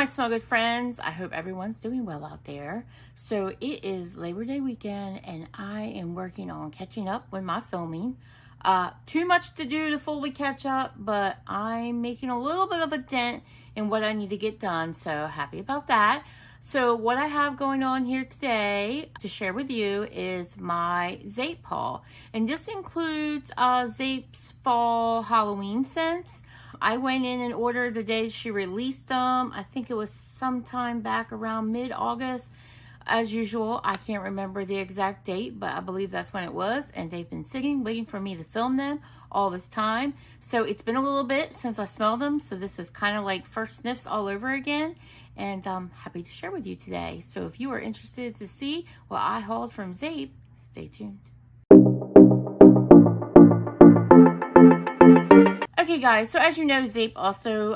smell good friends. I hope everyone's doing well out there. So it is Labor Day weekend and I am working on catching up with my filming. Too much to do to fully catch up, but I'm making a little bit of a dent in what I need to get done. So happy about that. So what I have going on here today to share with you is my Zeep haul. And this includes Zeep's fall Halloween scents. I went in and ordered the day she released them. I think it was sometime back around mid-August. As usual, I can't remember the exact date, but I believe that's when it was. And they've been sitting, waiting for me to film them all this time. So it's been a little bit since I smelled them. So this is kind of like first sniffs all over again. And I'm happy to share with you today. So if you are interested to see what I hauled from Zeep, stay tuned. Okay guys, so as you know, Zeep also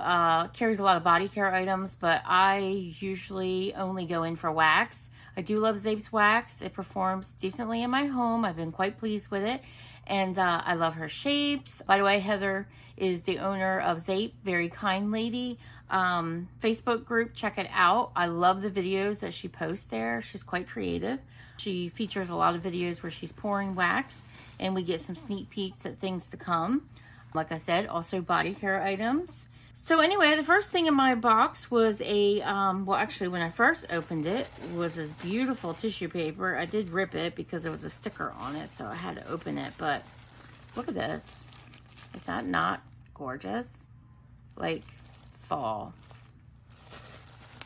carries a lot of body care items, but I usually only go in for wax. I do love Zeep's wax. It performs decently in my home. I've been quite pleased with it. And I love her shapes. By the way, Heather is the owner of Zeep, very kind lady. Facebook group, check it out. I love the videos that she posts there. She's quite creative. She features a lot of videos where she's pouring wax and we get some sneak peeks at things to come. Like I said, also body care items. So anyway, the first thing in my box was a, well actually when I first opened it, was this beautiful tissue paper. I did rip it because there was a sticker on it, so I had to open it. But look at this. Is that not gorgeous? Like fall.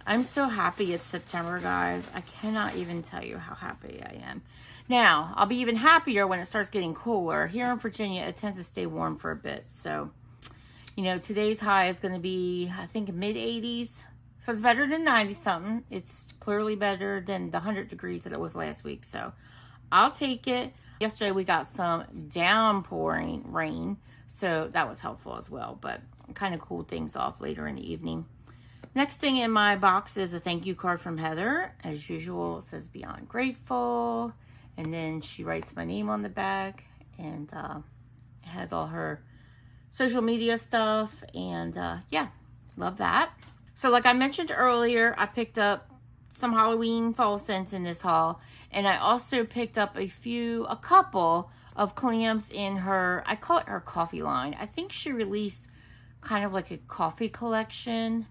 I'm so happy it's September, guys. I cannot even tell you how happy I am. Now, I'll be even happier when it starts getting cooler. Here in Virginia, it tends to stay warm for a bit. So, you know, today's high is going to be, I think, mid-80s. So it's better than 90-something. It's clearly better than the 100 degrees that it was last week. So I'll take it. Yesterday, we got some downpouring rain. So that was helpful as well. But kind of cooled things off later in the evening. Next thing in my box is a thank you card from Heather. As usual, it says Beyond Grateful. And then she writes my name on the back. And it has all her social media stuff. And yeah, love that. So like I mentioned earlier, I picked up some Halloween fall scents in this haul. And I also picked up a couple of clams in her, I call it her coffee line. I think she released kind of like a coffee collection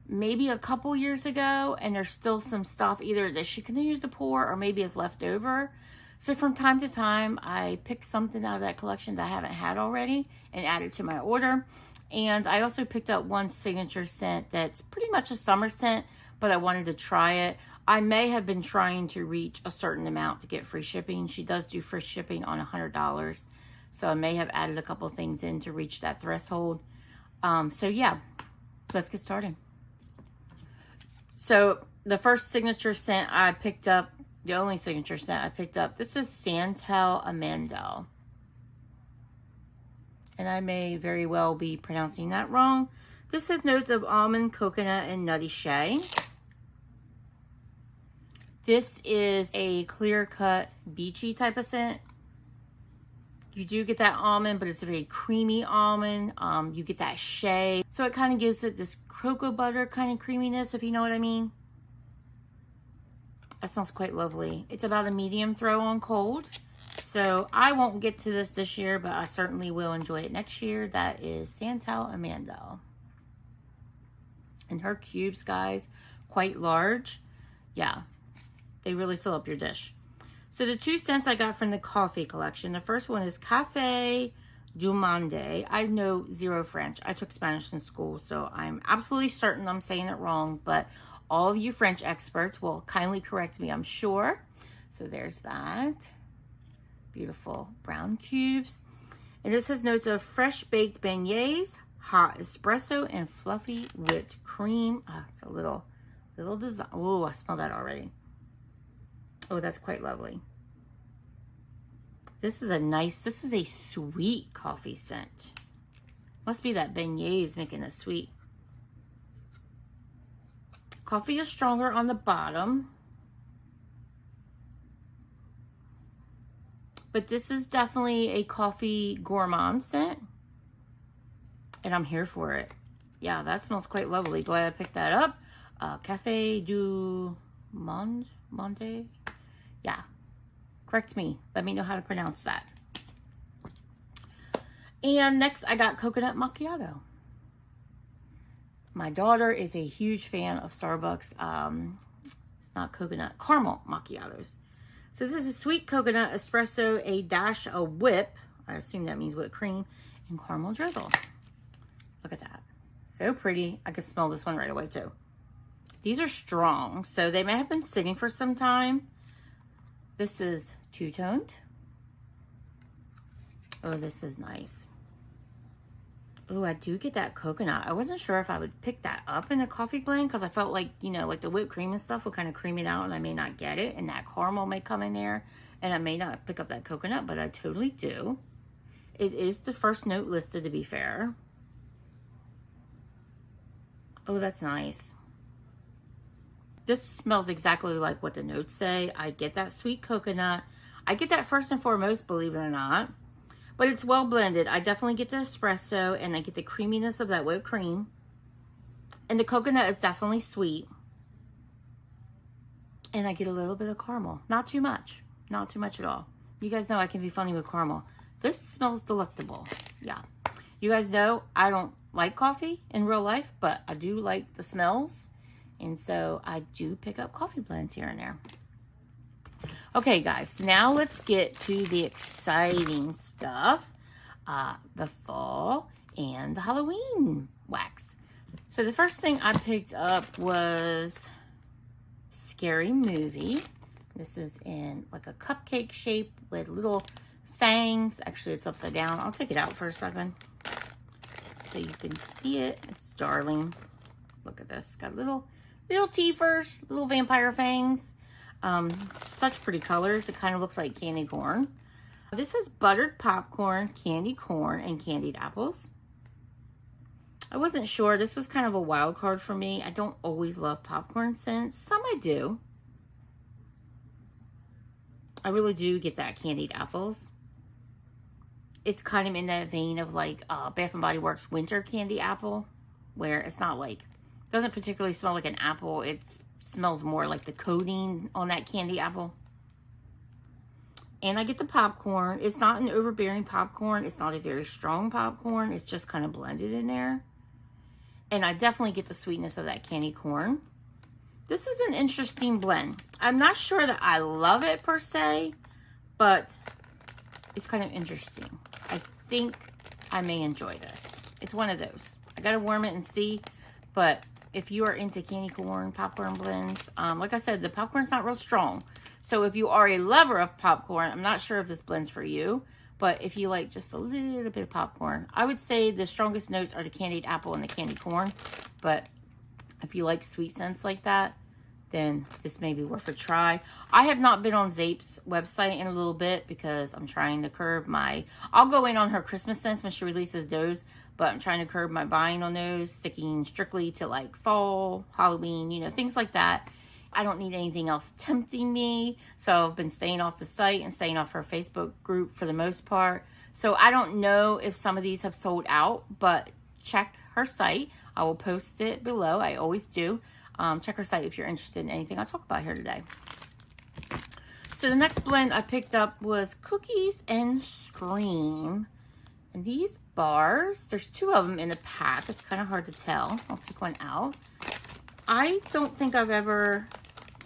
maybe a couple years ago, and there's still some stuff either that she continues to pour or maybe is left over. So from time to time, I pick something out of that collection that I haven't had already and add it to my order. And I also picked up one signature scent that's pretty much a summer scent, but I wanted to try it. I may have been trying to reach a certain amount to get free shipping. She does do free shipping on $100. So I may have added a couple things in to reach that threshold. So yeah, let's get started. So the first signature scent I picked up, the only signature scent I picked up, this is Santal Amandel. And I may very well be pronouncing that wrong. This has notes of almond, coconut, and nutty shea. This is a clear-cut, beachy type of scent. You do get that almond, but it's a very creamy almond. You get that shea. So it kind of gives it this cocoa butter kind of creaminess, if you know what I mean. That smells quite lovely. It's about a medium throw on cold. So I won't get to this year, but I certainly will enjoy it next year. That is Santal Amandel. And her cubes, guys, quite large. Yeah, they really fill up your dish. So the two scents I got from the coffee collection. The first one is Café du Monde. I know zero French. I took Spanish in school, so I'm absolutely certain I'm saying it wrong. But all of you French experts will kindly correct me, I'm sure. So there's that. Beautiful brown cubes. And this has notes of fresh baked beignets, hot espresso, and fluffy whipped cream. Oh, it's a little design. Oh, I smell that already. Oh, that's quite lovely. This is a sweet coffee scent. Must be that beignets making it sweet. Coffee is stronger on the bottom. But this is definitely a coffee gourmand scent. And I'm here for it. Yeah, that smells quite lovely. Glad I picked that up. Cafe du Monde. Yeah, correct me. Let me know how to pronounce that. And next I got coconut macchiato. My daughter is a huge fan of Starbucks. It's not coconut, caramel macchiatos. So this is sweet coconut espresso, a dash of whip. I assume that means whipped cream and caramel drizzle. Look at that. So pretty. I could smell this one right away too. These are strong, so they may have been sitting for some time. This is two-toned. Oh, this is nice. Oh, I do get that coconut. I wasn't sure if I would pick that up in a coffee blend because I felt like, you know, like the whipped cream and stuff would kind of cream it out and I may not get it. And that caramel may come in there and I may not pick up that coconut, but I totally do. It is the first note listed, to be fair. Oh, that's nice. This smells exactly like what the notes say. I get that sweet coconut. I get that first and foremost, believe it or not. But it's well blended. I definitely get the espresso and I get the creaminess of that whipped cream. And the coconut is definitely sweet. And I get a little bit of caramel. Not too much. Not too much at all. You guys know I can be funny with caramel. This smells delectable. Yeah. You guys know I don't like coffee in real life, but I do like the smells. And so I do pick up coffee blends here and there. Okay, guys, now let's get to the exciting stuff, the fall and the Halloween wax. So the first thing I picked up was Scary Movie. This is in like a cupcake shape with little fangs. Actually, it's upside down. I'll take it out for a second so you can see it. It's darling. Look at this. Got little teethers, little vampire fangs. Such pretty colors. It kind of looks like candy corn. This is buttered popcorn, candy corn, and candied apples. I wasn't sure. This was kind of a wild card for me. I don't always love popcorn scents. Some I do. I really do get that candied apples. It's kind of in that vein of like Bath & Body Works winter candy apple, where it's not like, doesn't particularly smell like an apple. It smells more like the coating on that candy apple. And I get the popcorn. It's not an overbearing popcorn. It's not a very strong popcorn. It's just kind of blended in there. And I definitely get the sweetness of that candy corn. This is an interesting blend. I'm not sure that I love it per se, but it's kind of interesting. I think I may enjoy this. It's one of those. I gotta warm it and see, but if you are into candy corn, popcorn blends, like I said, the popcorn's not real strong. So if you are a lover of popcorn, I'm not sure if this blends for you, but if you like just a little bit of popcorn, I would say the strongest notes are the candied apple and the candy corn. But if you like sweet scents like that, then this may be worth a try. I have not been on Zeep's website in a little bit because I'm trying to curb my, I'll go in on her Christmas scents when she releases those, but I'm trying to curb my buying on those, sticking strictly to like fall, Halloween, you know, things like that. I don't need anything else tempting me. So I've been staying off the site and staying off her Facebook group for the most part. So I don't know if some of these have sold out, but check her site. I will post it below. I always do. Check her site if you're interested in anything I talk about here today. So the next blend I picked up was Cookies and Scream. And these bars, there's two of them in the pack. It's kind of hard to tell. I'll take one out. I don't think I've ever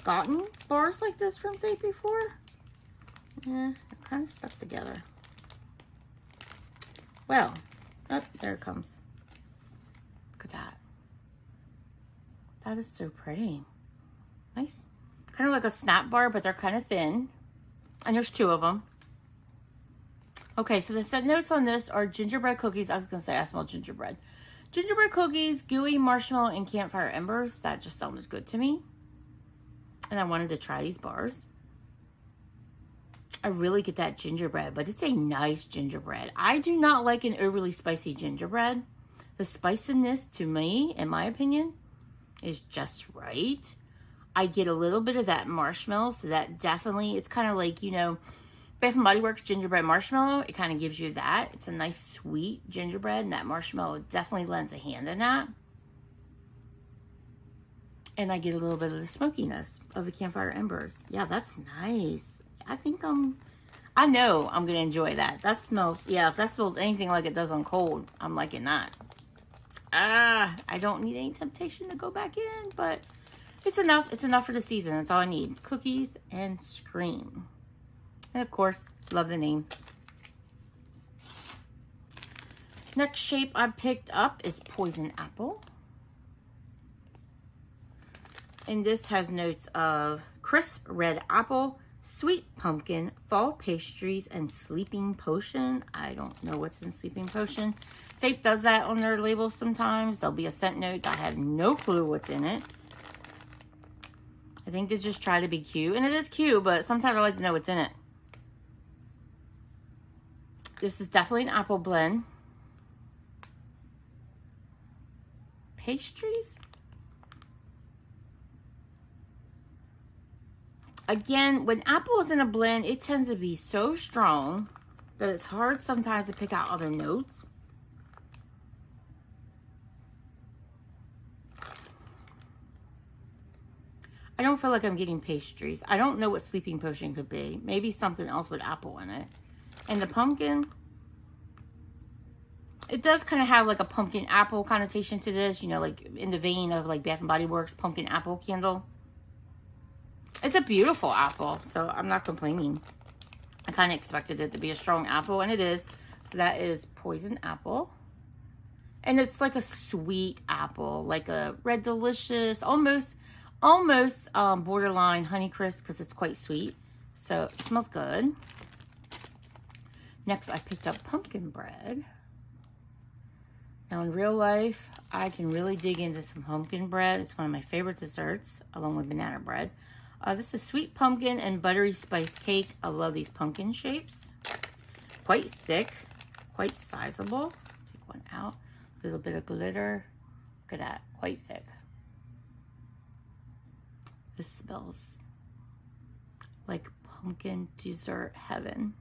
gotten bars like this from Zeep before. Yeah, they're kind of stuck together. Well, oh, there it comes. Look at that. That is so pretty. Nice. Kind of like a snap bar, but they're kind of thin. And there's two of them. Okay, so the set notes on this are gingerbread cookies. I was going to say I smell gingerbread. Gingerbread cookies, gooey marshmallow, and campfire embers. That just sounded good to me. And I wanted to try these bars. I really get that gingerbread, but it's a nice gingerbread. I do not like an overly spicy gingerbread. The spiciness, to me, in my opinion, is just right. I get a little bit of that marshmallow, so that definitely, it's kind of like, you know, Bath & Body Works gingerbread marshmallow. It kind of gives you that. It's a nice sweet gingerbread, and that marshmallow definitely lends a hand in that. And I get a little bit of the smokiness of the campfire embers. Yeah, that's nice. I know I'm gonna enjoy that. That smells, yeah, if that smells anything like it does on cold, I'm liking that. I don't need any temptation to go back in, but it's enough. It's enough for the season. That's all I need. Cookies and Scream. And of course, love the name. Next shape I picked up is Poison Apple. And this has notes of crisp red apple, sweet pumpkin, fall pastries, and sleeping potion. I don't know what's in sleeping potion. Zeep does that on their labels sometimes. There'll be a scent note. I have no clue what's in it. I think they just try to be cute. And it is cute, but sometimes I like to know what's in it. This is definitely an apple blend. Pastries. Again, when apple is in a blend, it tends to be so strong that it's hard sometimes to pick out other notes. I don't feel like I'm getting pastries. I don't know what sleeping potion could be. Maybe something else with apple in it. And the pumpkin, it does kind of have like a pumpkin apple connotation to this, you know, like in the vein of like Bath and Body Works pumpkin apple candle. It's a beautiful apple, so I'm not complaining. I kind of expected it to be a strong apple, and it is. So that is Poison Apple. And it's like a sweet apple, like a Red Delicious, almost borderline Honeycrisp, because it's quite sweet. So it smells good. Next, I picked up pumpkin bread. Now, in real life, I can really dig into some pumpkin bread. It's one of my favorite desserts, along with banana bread. This is sweet pumpkin and buttery spice cake. I love these pumpkin shapes. Quite thick, quite sizable. Take one out. A little bit of glitter. Look at that, quite thick. This smells like pumpkin dessert heaven.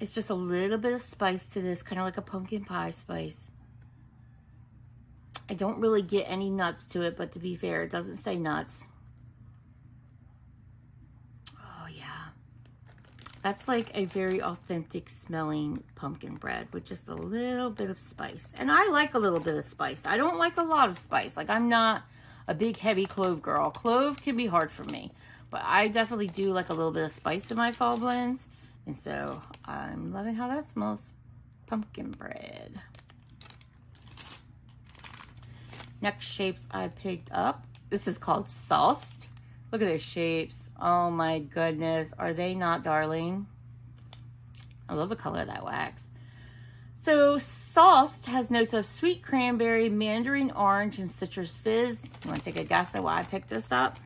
It's just a little bit of spice to this, kind of like a pumpkin pie spice. I don't really get any nuts to it, but to be fair, it doesn't say nuts. Oh, yeah. That's like a very authentic smelling pumpkin bread with just a little bit of spice. And I like a little bit of spice. I don't like a lot of spice. Like, I'm not a big, heavy clove girl. Clove can be hard for me. But I definitely do like a little bit of spice in my fall blends. And so I'm loving how that smells. Pumpkin bread. Next shapes I picked up. This is called Sauced. Look at those shapes. Oh my goodness. Are they not darling? I love the color of that wax. So Sauced has notes of sweet cranberry, mandarin orange, and citrus fizz. You want to take a guess at why I picked this up?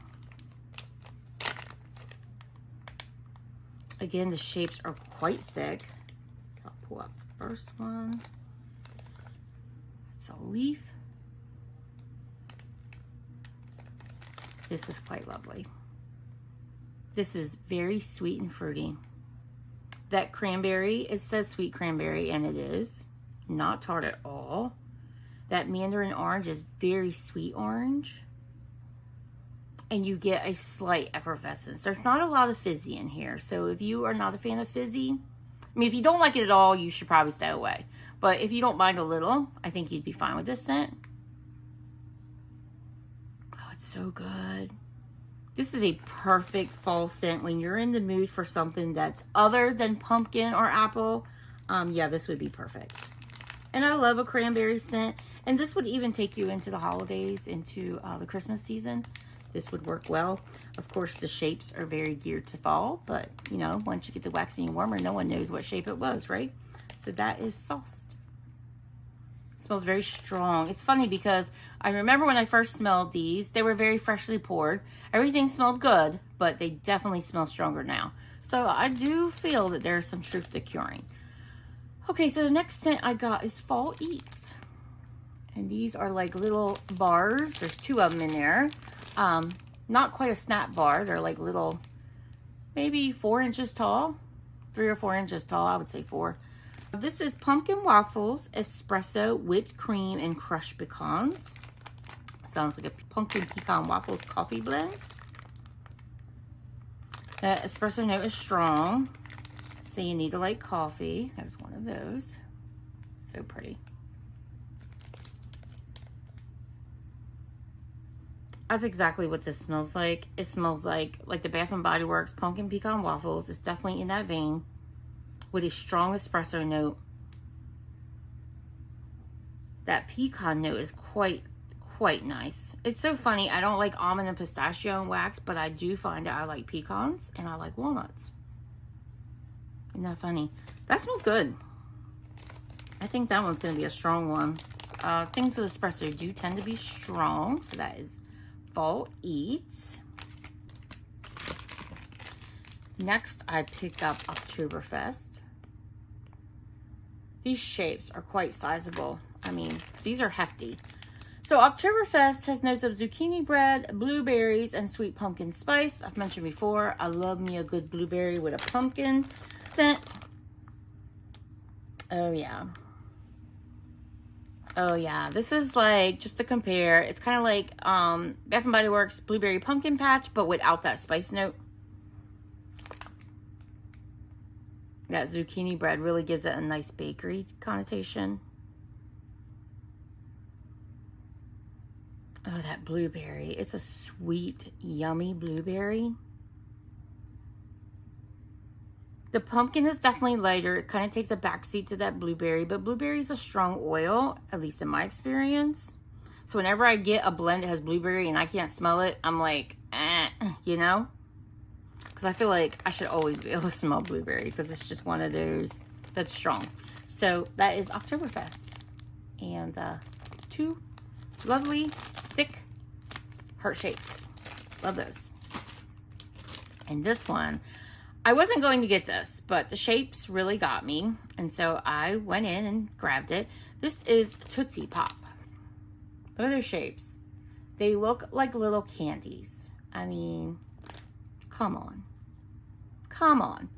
Again, the shapes are quite thick. So I'll pull up the first one. It's a leaf. This is quite lovely. This is very sweet and fruity. That cranberry, it says sweet cranberry, and it is. Not tart at all. That mandarin orange is very sweet orange. And you get a slight effervescence. There's not a lot of fizzy in here. So if you are not a fan of fizzy, I mean, if you don't like it at all, you should probably stay away. But if you don't mind a little, I think you'd be fine with this scent. Oh, it's so good. This is a perfect fall scent when you're in the mood for something that's other than pumpkin or apple. Yeah, this would be perfect. And I love a cranberry scent. And this would even take you into the holidays, into the Christmas season. This would work well. Of course, the shapes are very geared to fall, but you know, once you get the waxing warmer, no one knows what shape it was, right? So that is Sauced. It smells very strong. It's funny because I remember when I first smelled these, they were very freshly poured. Everything smelled good, but they definitely smell stronger now. So I do feel that there's some truth to curing. Okay, so the next scent I got is Fall Eats. And these are like little bars. There's 2 of them in there. Not quite a snap bar. They're like little, maybe 4 inches tall, 3 or 4 inches tall. I would say 4. This is pumpkin waffles, espresso, whipped cream, and crushed pecans. So sounds like a pumpkin pecan waffles coffee blend. The espresso note is strong, so you need to like coffee. There's one of those. So pretty. That's exactly what this smells like. It smells like the Bath and Body Works pumpkin pecan waffles. It's definitely in that vein with a strong espresso note. That pecan note is quite nice. It's so funny. I don't like almond and pistachio and wax, but I do find that I like pecans and I like walnuts. Isn't that funny? That smells good. I think that one's going to be a strong one. Things with espresso do tend to be strong, so that is Fall Eats. Next, I picked up Oktoberfest. These shapes are quite sizable. I mean, these are hefty. So Oktoberfest has notes of zucchini bread, blueberries, and sweet pumpkin spice. I've mentioned before, I love me a good blueberry with a pumpkin scent. Oh yeah. Oh yeah, this is like, just to compare, it's kind of like Bath and Body Works Blueberry Pumpkin Patch, but without that spice note. That zucchini bread really gives it a nice bakery connotation. Oh, that blueberry. It's a sweet, yummy blueberry. The pumpkin is definitely lighter. It kind of takes a backseat to that blueberry, but blueberry is a strong oil, at least in my experience. So whenever I get a blend that has blueberry and I can't smell it, I'm like, you know? Because I feel like I should always be able to smell blueberry because it's just one of those that's strong. So that is Oktoberfest. And two lovely, thick heart shapes. Love those. And this one, I wasn't going to get this, but the shapes really got me. And so I went in and grabbed it. This is Tootsie Pop. Look at their shapes. They look like little candies. I mean, come on. Come on.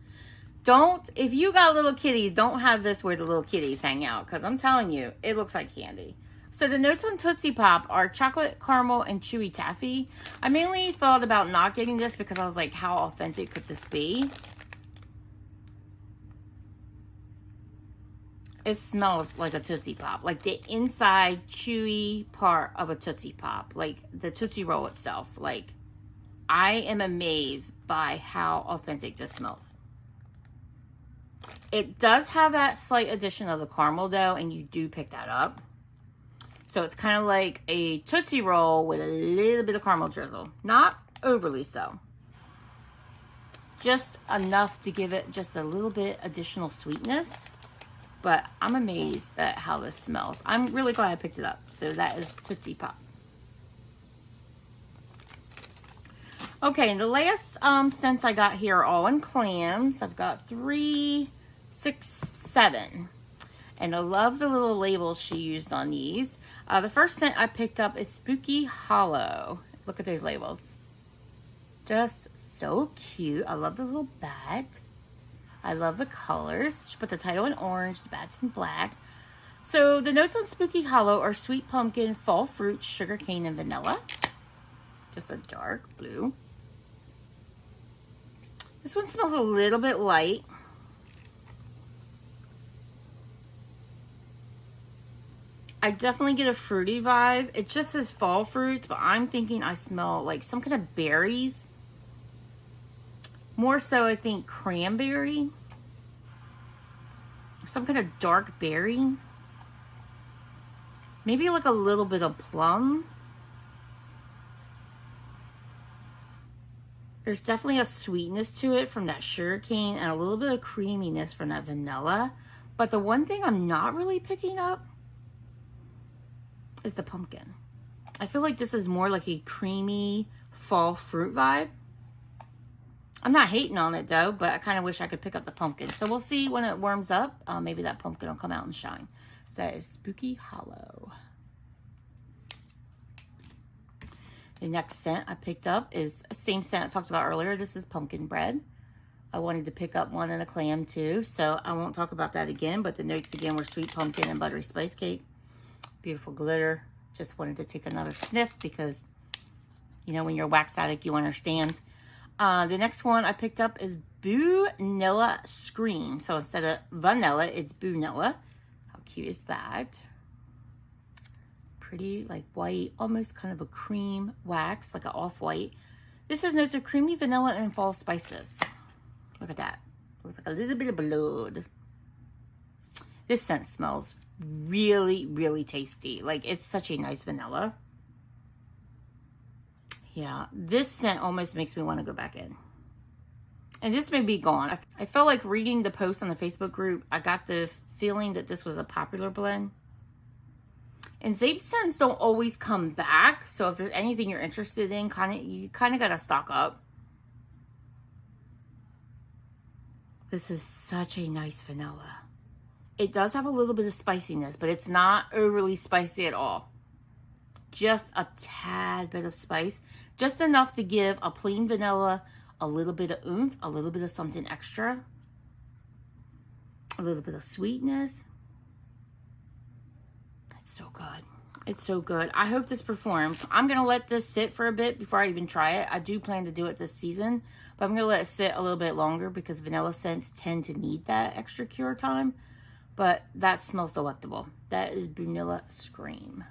If you got little kitties, don't have this where the little kitties hang out. Because I'm telling you, it looks like candy. So the notes on Tootsie Pop are chocolate, caramel, and chewy taffy. I mainly thought about not getting this because I was like, how authentic could this be? It smells like a Tootsie Pop. Like the inside chewy part of a Tootsie Pop. Like the Tootsie Roll itself. Like, I am amazed by how authentic this smells. It does have that slight addition of the caramel though, and you do pick that up. So it's kind of like a Tootsie Roll with a little bit of caramel drizzle. Not overly so. Just enough to give it just a little bit additional sweetness. But I'm amazed at how this smells. I'm really glad I picked it up. So that is Tootsie Pop. Okay, and the last scents I got here are all in clams. I've got 3, 6, 7. And I love the little labels she used on these. The first scent I picked up is Spooky Hollow. Look at those labels. Just so cute. I love the little bat. I love the colors. She put the title in orange, the bat's in black. So the notes on Spooky Hollow are sweet pumpkin, fall fruit, sugarcane, and vanilla. Just a dark blue. This one smells a little bit light. I definitely get a fruity vibe. It just says fall fruits, but I'm thinking I smell like some kind of berries. More so, I think cranberry. Some kind of dark berry. Maybe like a little bit of plum. There's definitely a sweetness to it from that sugarcane and a little bit of creaminess from that vanilla. But the one thing I'm not really picking up is the pumpkin. I feel like this is more like a creamy fall fruit vibe. I'm not hating on it though, but I kind of wish I could pick up the pumpkin. So we'll see when it warms up. Maybe that pumpkin will come out and shine. So that is Spooky Hollow. The next scent I picked up is the same scent I talked about earlier. This is pumpkin bread. I wanted to pick up one in a clam too, so I won't talk about that again, but the notes again were sweet pumpkin and buttery spice cake. Beautiful glitter. just wanted to take another sniff because, you know, when you're a wax addict, you understand. The next one I picked up is Vanilla Scream. So instead of vanilla, it's Vanilla. How cute is that? Pretty, like white, almost kind of a cream wax, like an off-white. This has notes of creamy vanilla and fall spices. Look at that. Looks like a little bit of blood. This scent smells really, really tasty. Like, it's such a nice vanilla. Yeah, this scent almost makes me want to go back in. And this may be gone. I felt like reading the post on the Facebook group, I got the feeling that this was a popular blend. And Zeep scents don't always come back. So if there's anything you're interested in, you kind of got to stock up. This is such a nice vanilla. It does have a little bit of spiciness, but it's not overly spicy at all. Just a tad bit of spice. Just enough to give a plain vanilla a little bit of oomph, a little bit of something extra. A little bit of sweetness. It's so good. It's so good. I hope this performs. I'm going to let this sit for a bit before I even try it. I do plan to do it this season, but I'm going to let it sit a little bit longer because vanilla scents tend to need that extra cure time. But that smells delectable. That is Vanilla Scream.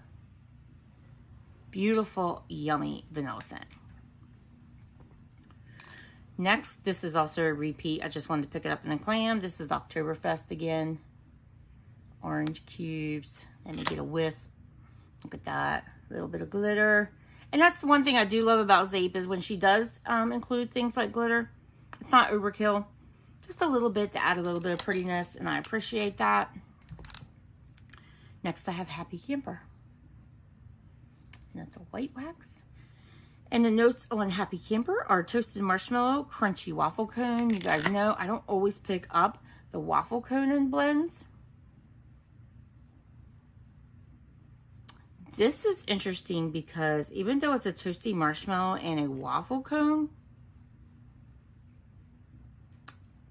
Beautiful, yummy vanilla scent. Next, this is also a repeat. I just wanted to pick it up in a clam. This is Oktoberfest again. Orange cubes. Let me get a whiff. Look at that. A little bit of glitter. And that's one thing I do love about Zeep is when she does include things like glitter. It's not overkill. Just a little bit to add a little bit of prettiness. And I appreciate that. Next, I have Happy Camper. And that's a white wax. And the notes on Happy Camper are toasted marshmallow, crunchy waffle cone. You guys know I don't always pick up the waffle cone in blends. This is interesting because even though it's a toasty marshmallow and a waffle cone,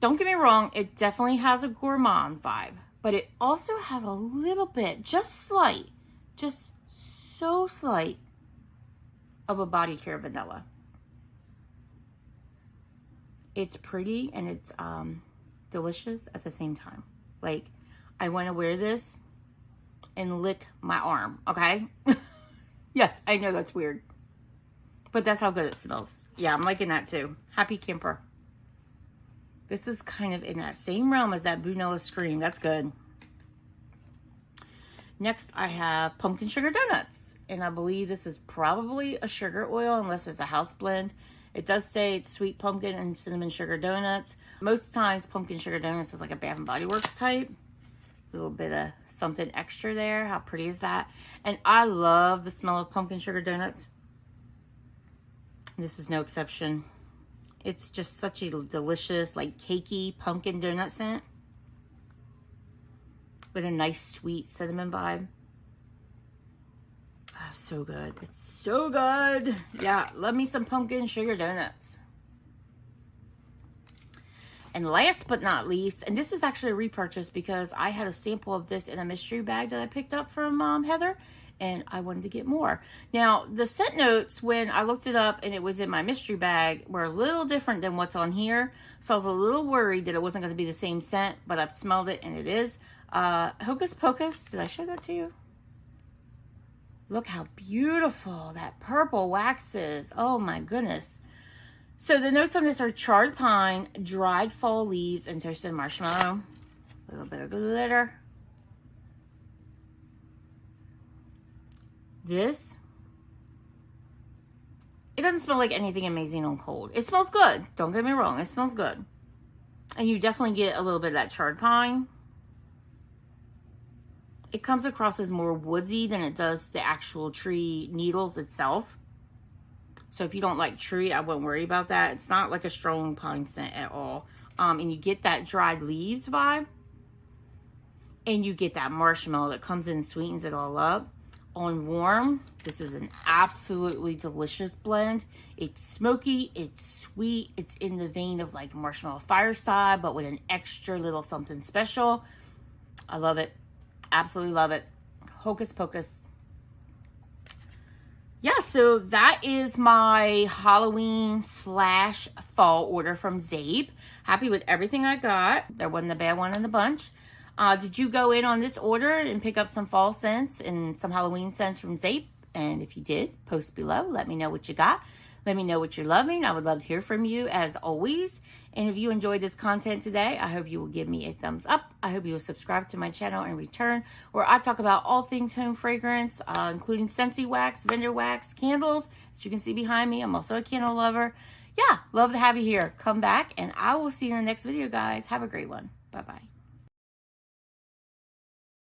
don't get me wrong, it definitely has a gourmand vibe, but it also has a little bit, just slight, just so slight of a body care vanilla. It's pretty and it's delicious at the same time. Like, I want to wear this and lick my arm, okay? Yes, I know that's weird, but that's how good it smells. Yeah, I'm liking that too. Happy Camper. This is kind of in that same realm as that Vanilla Scream. That's good. Next, I have Pumpkin Sugar Donuts. And I believe this is probably a sugar oil unless it's a house blend. It does say it's sweet pumpkin and cinnamon sugar donuts. Most times, pumpkin sugar donuts is like a Bath & Body Works type. A little bit of something extra there. How pretty is that? And I love the smell of pumpkin sugar donuts. This is no exception. It's just such a delicious, like cakey pumpkin donut scent with a nice sweet cinnamon vibe. Oh, so good. It's so good. Yeah, love me some pumpkin sugar donuts. And last but not least, and this is actually a repurchase because I had a sample of this in a mystery bag that I picked up from Heather, and I wanted to get more. Now, the scent notes, when I looked it up and it was in my mystery bag, were a little different than what's on here. So I was a little worried that it wasn't going to be the same scent, but I've smelled it and it is. Hocus Pocus. Did I show that to you? Look how beautiful that purple wax is. Oh my goodness. So the notes on this are charred pine, dried fall leaves, and toasted marshmallow. A little bit of glitter. This, it doesn't smell like anything amazing on cold. It smells good. Don't get me wrong. It smells good. And you definitely get a little bit of that charred pine. It comes across as more woodsy than it does the actual tree needles itself. So if you don't like tree, I wouldn't worry about that. It's not like a strong pine scent at all. And you get that dried leaves vibe. And you get that marshmallow that comes in and sweetens it all up. On warm, this is an absolutely delicious blend. It's smoky, it's sweet, it's in the vein of like Marshmallow Fireside, but with an extra little something special. I love it. Absolutely love it. Hocus Pocus. Yeah, so that is my Halloween slash fall order from Zeep. Happy with everything I got. There wasn't a bad one in the bunch. Did you go in on this order and pick up some fall scents and some Halloween scents from Zeep? And if you did, post below. Let me know what you got. Let me know what you're loving. I would love to hear from you as always. And if you enjoyed this content today, I hope you will give me a thumbs up. I hope you will subscribe to my channel in return, where I talk about all things home fragrance, including Scentsy wax, vendor wax, candles. As you can see behind me, I'm also a candle lover. Yeah, love to have you here. Come back, and I will see you in the next video, guys. Have a great one. Bye-bye.